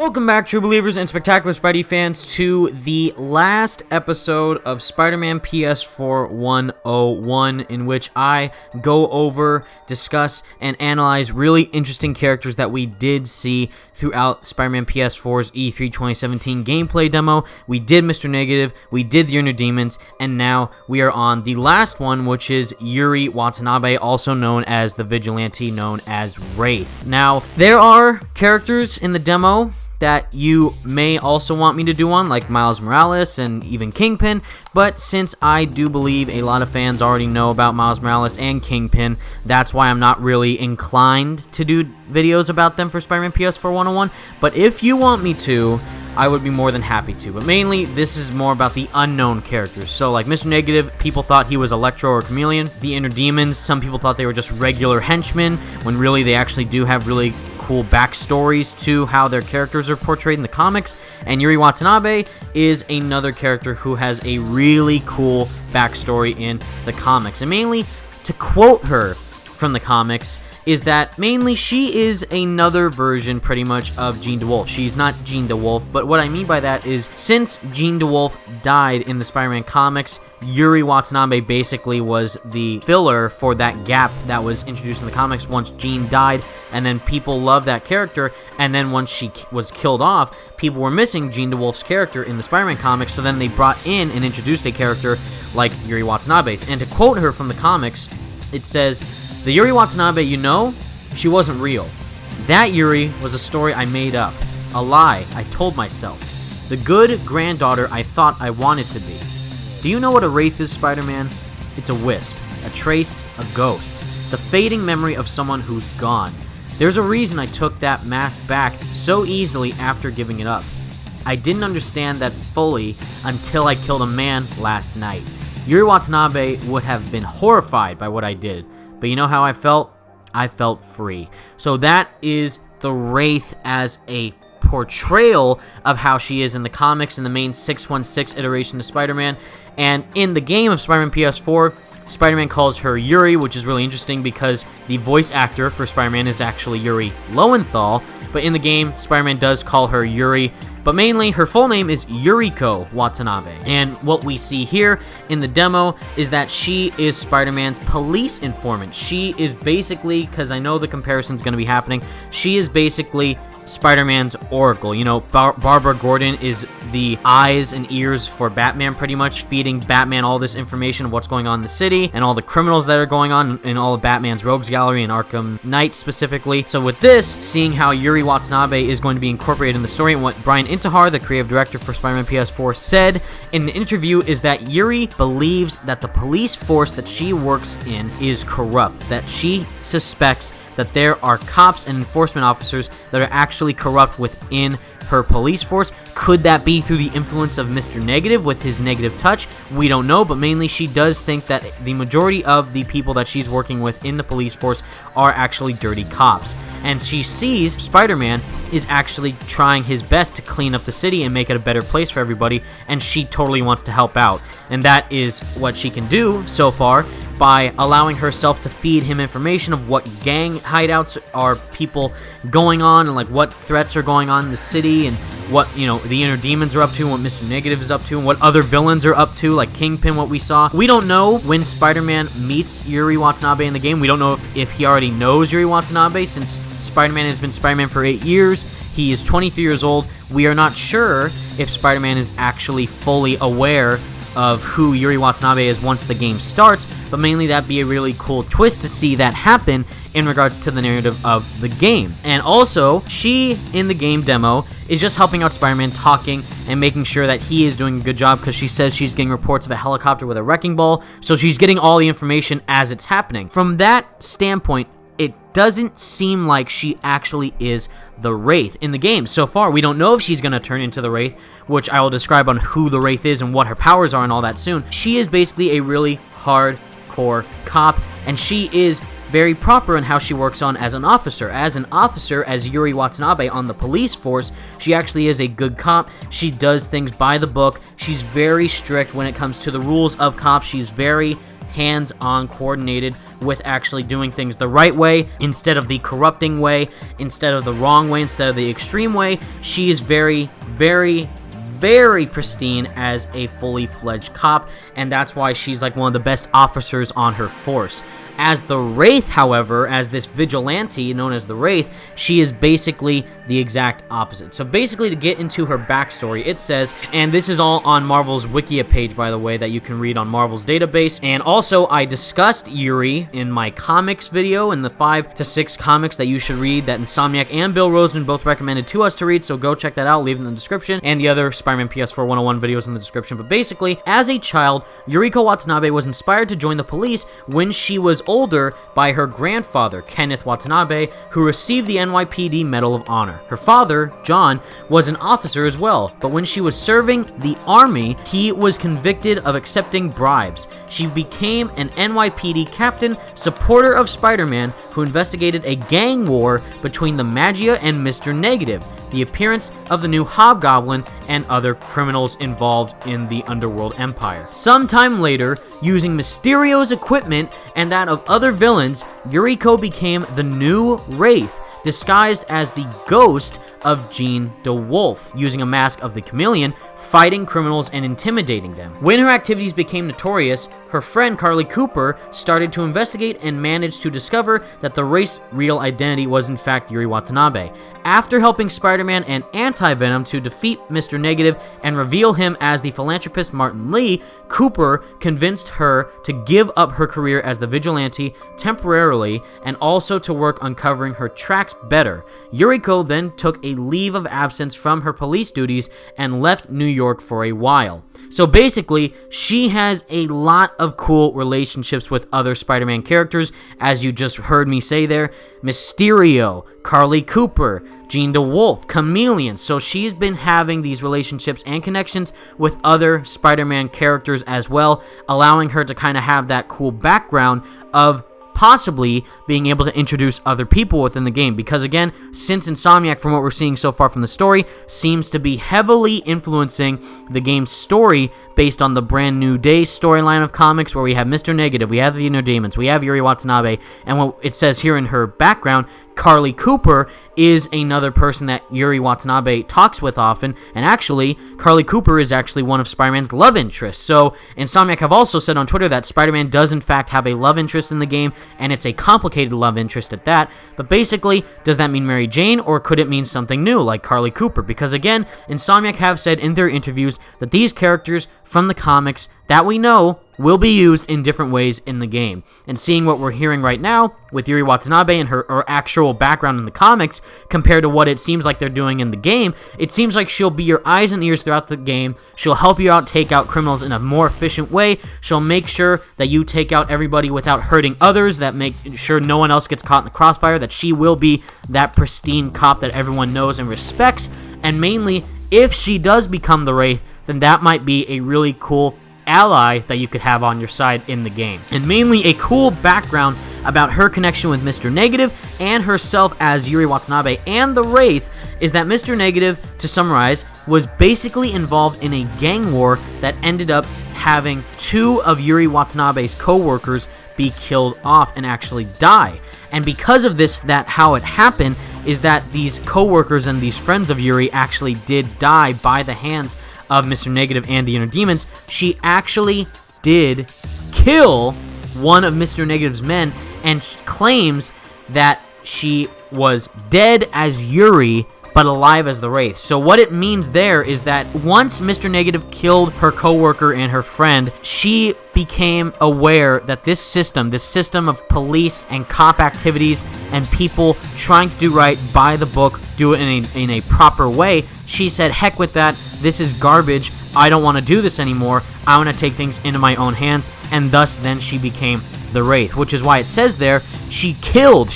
Welcome back, true believers and spectacular Spidey fans, to the last episode of Spider-Man PS4 101, in which I go over, discuss, and analyze really interesting characters that we did see throughout Spider-Man PS4's E3 2017 gameplay demo. We did Mr. Negative, we did the Inner Demons, and now we are on the last one, which is Yuri Watanabe, also known as the Vigilante known as Wraith. Now, there are characters in the demo that you may also want me to do one, like Miles Morales and even Kingpin, but since I do believe a lot of fans already know about Miles Morales and Kingpin, that's why I'm not really inclined to do videos about them for Spider-Man PS4 101, but if you want me to, I would be more than happy to. But mainly, this is more about the unknown characters. So, like Mr. Negative, people thought he was Electro or Chameleon. The Inner Demons, some people thought they were just regular henchmen, when really they actually do have really cool backstories to how their characters are portrayed in the comics. And Yuri Watanabe is another character who has a really cool backstory in the comics. And mainly, to quote her from the comics, is that mainly she is another version pretty much of Jean DeWolf. She's not Jean DeWolf, but what I mean by that is since Jean DeWolf died in the Spider-Man comics, Yuri Watanabe basically was the filler for that gap that was introduced in the comics once Jean died, and then people loved that character, and then once she was killed off, people were missing Jean DeWolf's character in the Spider-Man comics, so then they brought in and introduced a character like Yuri Watanabe. And to quote her from the comics, it says, "The Yuri Watanabe you know, she wasn't real. That Yuri was a story I made up, a lie I told myself, the good granddaughter I thought I wanted to be. Do you know what a Wraith is, Spider-Man? It's a wisp, a trace, a ghost, the fading memory of someone who's gone. There's a reason I took that mask back so easily after giving it up. I didn't understand that fully until I killed a man last night. Yuri Watanabe would have been horrified by what I did. But you know how I felt? I felt free." So that is the Wraith as a portrayal of how she is in the comics in the main 616 iteration of Spider-Man. And in the game of Spider-Man PS4, Spider-Man calls her Yuri, which is really interesting because the voice actor for Spider-Man is actually Yuri Lowenthal. But in the game, Spider-Man does call her Yuri, but mainly her full name is Yuriko Watanabe. And what we see here in the demo is that she is Spider-Man's police informant. She is basically, because I know the comparison's going to be happening, she is basically Spider-Man's Oracle. You know, Barbara Gordon is the eyes and ears for Batman, pretty much, feeding Batman all this information of what's going on in the city and all the criminals that are going on in all of Batman's rogues gallery and Arkham Knight specifically. So with this, seeing how Yuri Watanabe is going to be incorporated in the story, and what Brian Intihar, the creative director for Spider-Man PS4, said in an interview is that Yuri believes that the police force that she works in is corrupt, that she suspects that there are cops and enforcement officers that are actually corrupt within her police force. Could that be through the influence of Mr. Negative with his negative touch? We don't know, but mainly she does think that the majority of the people that she's working with in the police force are actually dirty cops. And she sees Spider-Man is actually trying his best to clean up the city and make it a better place for everybody, and she totally wants to help out. And that is what she can do so far by allowing herself to feed him information of what gang hideouts are people going on, and like what threats are going on in the city, and what, you know, the Inner Demons are up to, and what Mr. Negative is up to, and what other villains are up to, like Kingpin, what we saw. We don't know when Spider-Man meets Yuri Watanabe in the game. We don't know if he already knows Yuri Watanabe, since Spider-Man has been Spider-Man for 8 years. He is 23 years old. We are not sure if Spider-Man is actually fully aware of who Yuri Watanabe is once the game starts, but mainly that'd be a really cool twist to see that happen in regards to the narrative of the game. And also, she, in the game demo, is just helping out Spider-Man, talking and making sure that he is doing a good job, because she says she's getting reports of a helicopter with a wrecking ball, so she's getting all the information as it's happening. From that standpoint, it doesn't seem like she actually is the Wraith in the game. So far, we don't know if she's going to turn into the Wraith, which I will describe on who the Wraith is and what her powers are and all that soon. She is basically a really hardcore cop, and she is very proper in how she works on as an officer. As an officer, as Yuri Watanabe on the police force, she actually is a good cop. She does things by the book. She's very strict when it comes to the rules of cops. She's very hands-on coordinated with actually doing things the right way instead of the corrupting way, instead of the wrong way, instead of the extreme way. She is very, very, very pristine as a fully fledged cop, and that's why she's like one of the best officers on her force. As the Wraith, however, as this vigilante known as the Wraith, she is basically the exact opposite. So basically, to get into her backstory, it says, and this is all on Marvel's Wikia page, by the way, that you can read on Marvel's database, and also I discussed Yuri in my comics video, in the 5 to 6 comics that you should read, that Insomniac and Bill Roseman both recommended to us to read, so go check that out, leave it in the description, and the other Spider-Man PS4 101 videos in the description. But basically, as a child, Yuriko Watanabe was inspired to join the police when she was older by her grandfather, Kenneth Watanabe, who received the NYPD Medal of Honor. Her father, John, was an officer as well, but when she was serving the army, he was convicted of accepting bribes. She became an NYPD captain, supporter of Spider-Man, who investigated a gang war between the Magia and Mr. Negative, the appearance of the new Hobgoblin, and other criminals involved in the Underworld Empire. Sometime later, using Mysterio's equipment and that of other villains, Yuriko became the new Wraith, disguised as the ghost of Jean DeWolf, using a mask of the Chameleon, fighting criminals and intimidating them. When her activities became notorious, her friend Carly Cooper started to investigate and managed to discover that the Wraith's real identity was in fact Yuri Watanabe. After helping Spider-Man and Anti-Venom to defeat Mr. Negative and reveal him as the philanthropist Martin Lee, Cooper convinced her to give up her career as the vigilante temporarily and also to work uncovering her tracks better. Yuriko then took a leave of absence from her police duties and left New York for a while. So basically, she has a lot of cool relationships with other Spider-Man characters, as you just heard me say there. Mysterio, Carly Cooper, Jean DeWolf, Chameleon. So she's been having these relationships and connections with other Spider-Man characters as well, allowing her to kind of have that cool background of possibly being able to introduce other people within the game, because again, since Insomniac, from what we're seeing so far from the story, seems to be heavily influencing the game's story based on the Brand New Day storyline of comics, where we have Mr. Negative, we have the Inner Demons, we have Yuri Watanabe, and what it says here in her background, Carly Cooper is another person that Yuri Watanabe talks with often, and actually, Carly Cooper is actually one of Spider-Man's love interests. So, Insomniac have also said on Twitter that Spider-Man does in fact have a love interest in the game, and it's a complicated love interest at that, but basically, does that mean Mary Jane, or could it mean something new, like Carly Cooper? Because again, Insomniac have said in their interviews that these characters from the comics that we know will be used in different ways in the game. And seeing what we're hearing right now with Yuri Watanabe and her actual background in the comics compared to what it seems like they're doing in the game, it seems like she'll be your eyes and ears throughout the game. She'll help you out take out criminals in a more efficient way. She'll make sure that you take out everybody without hurting others, that make sure no one else gets caught in the crossfire, that she will be that pristine cop that everyone knows and respects. And mainly, if she does become the Wraith, then that might be a really cool ally that you could have on your side in the game. And mainly a cool background about her connection with Mr. Negative and herself as Yuri Watanabe and the Wraith is that Mr. Negative, to summarize, was basically involved in a gang war that ended up having 2 of Yuri Watanabe's co-workers be killed off and actually die. And because of this, that how it happened is that these co-workers and these friends of Yuri actually did die by the hands of Mr. Negative and the Inner Demons. She actually did kill one of Mr. Negative's men and claims that she was dead as Yuri but alive as the Wraith. So what it means there is that once Mr. Negative killed her co-worker and her friend, she became aware that this system of police and cop activities and people trying to do right by the book, do it in a proper way, she said, heck with that, this is garbage, I don't want to do this anymore, I want to take things into my own hands, and thus then she became the Wraith, which is why it says there, she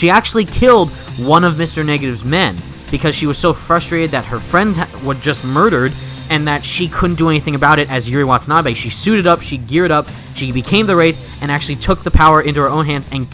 actually killed one of Mr. Negative's men, because she was so frustrated that her friends were just murdered and that she couldn't do anything about it as Yuri Watanabe. She suited up, she geared up, she became the Wraith, and actually took the power into her own hands and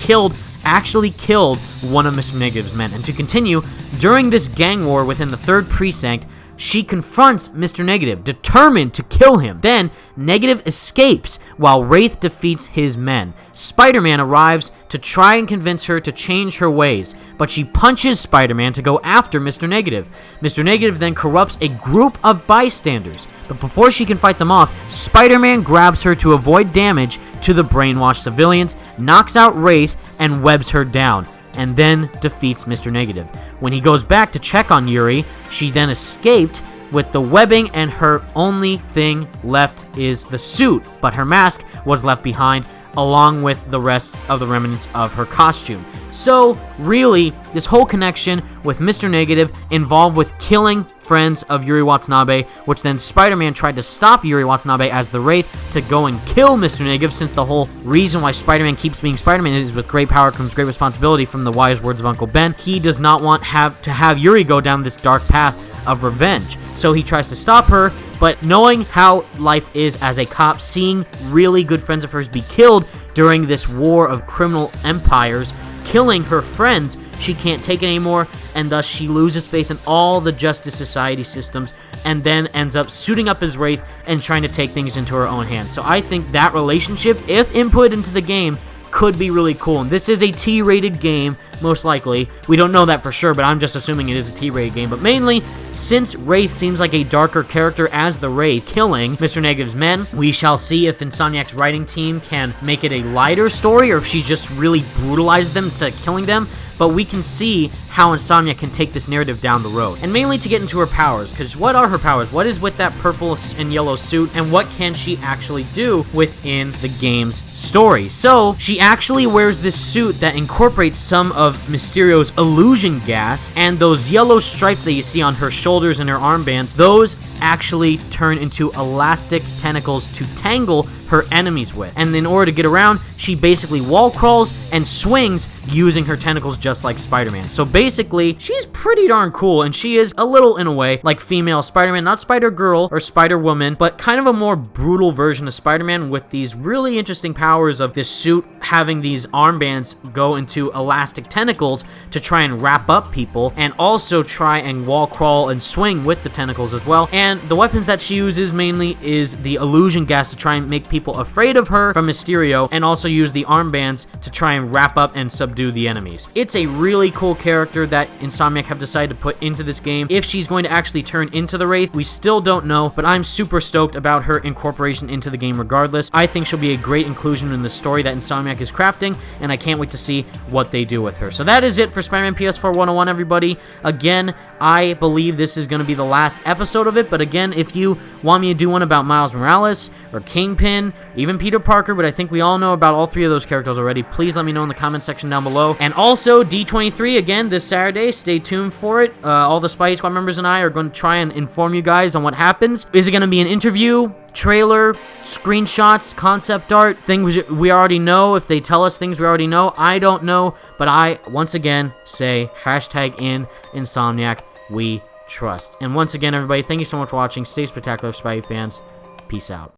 actually killed one of Mr. Negative's men. And to continue, during this gang war within the 3rd Precinct, she confronts Mr. Negative, determined to kill him. Then, Negative escapes while Wraith defeats his men. Spider-Man arrives to try and convince her to change her ways, but she punches Spider-Man to go after Mr. Negative. Mr. Negative then corrupts a group of bystanders, but before she can fight them off, Spider-Man grabs her to avoid damage to the brainwashed civilians, knocks out Wraith, and webs her down, and then defeats Mr. Negative. When he goes back to check on Yuri, she then escaped with the webbing, and her only thing left is the suit, but her mask was left behind along with the rest of the remnants of her costume. So, really, this whole connection with Mr. Negative involved with killing friends of Yuri Watanabe, which then Spider-Man tried to stop Yuri Watanabe as the Wraith to go and kill Mr. Negative, since the whole reason why Spider-Man keeps being Spider-Man is with great power comes great responsibility, from the wise words of Uncle Ben. He does not want to have Yuri go down this dark path of revenge. So he tries to stop her, but knowing how life is as a cop, seeing really good friends of hers be killed during this war of criminal empires, killing her friends, she can't take it anymore, and thus she loses faith in all the Justice Society systems, and then ends up suiting up as Wraith and trying to take things into her own hands. So I think that relationship, if input into the game, could be really cool. And this is a T-rated game, most likely. We don't know that for sure, but I'm just assuming it is a T-rated game. But mainly, since Wraith seems like a darker character as the Wraith, killing Mr. Negative's men, we shall see if Insomniac's writing team can make it a lighter story, or if she just really brutalized them instead of killing them. But we can see how Insomniac can take this narrative down the road. And mainly to get into her powers, because what are her powers? What is with that purple and yellow suit, and what can she actually do within the game's story? So, she actually wears this suit that incorporates some of Mysterio's illusion gas, and those yellow stripes that you see on her shoulders and her armbands, those actually turn into elastic tentacles to tangle her enemies with. And in order to get around, she basically wall crawls and swings using her tentacles just like Spider-Man. So basically, she's pretty darn cool, and she is a little, in a way, like female Spider-Man, not Spider-Girl or Spider-Woman, but kind of a more brutal version of Spider-Man with these really interesting powers of this suit having these armbands go into elastic tentacles to try and wrap up people, and also try and wall crawl and swing with the tentacles as well. And the weapons that she uses mainly is the illusion gas to try and make people afraid of her from Mysterio, and also use the armbands to try and wrap up and subdue the enemies. It's a really cool character that Insomniac have decided to put into this game. If she's going to actually turn into the Wraith, we still don't know, but I'm super stoked about her incorporation into the game regardless. I think she'll be a great inclusion in the story that Insomniac is crafting, and I can't wait to see what they do with her. So that is it for Spider-Man PS4 101, everybody. Again, I believe this is going to be the last episode of it, but again, if you want me to do one about Miles Morales, or Kingpin, even Peter Parker, but I think we all know about all three of those characters already, please let me know in the comment section down below. And also, D23, again, this Saturday, stay tuned for it. All the Spidey Squad members and I are going to try and inform you guys on what happens. Is it going to be an interview, trailer, screenshots, concept art, things we already know? If they tell us things we already know, I don't know, but I, once again, say, hashtag in Insomniac, we trust. And once again, everybody, thank you so much for watching. Stay spectacular, Spidey fans. Peace out.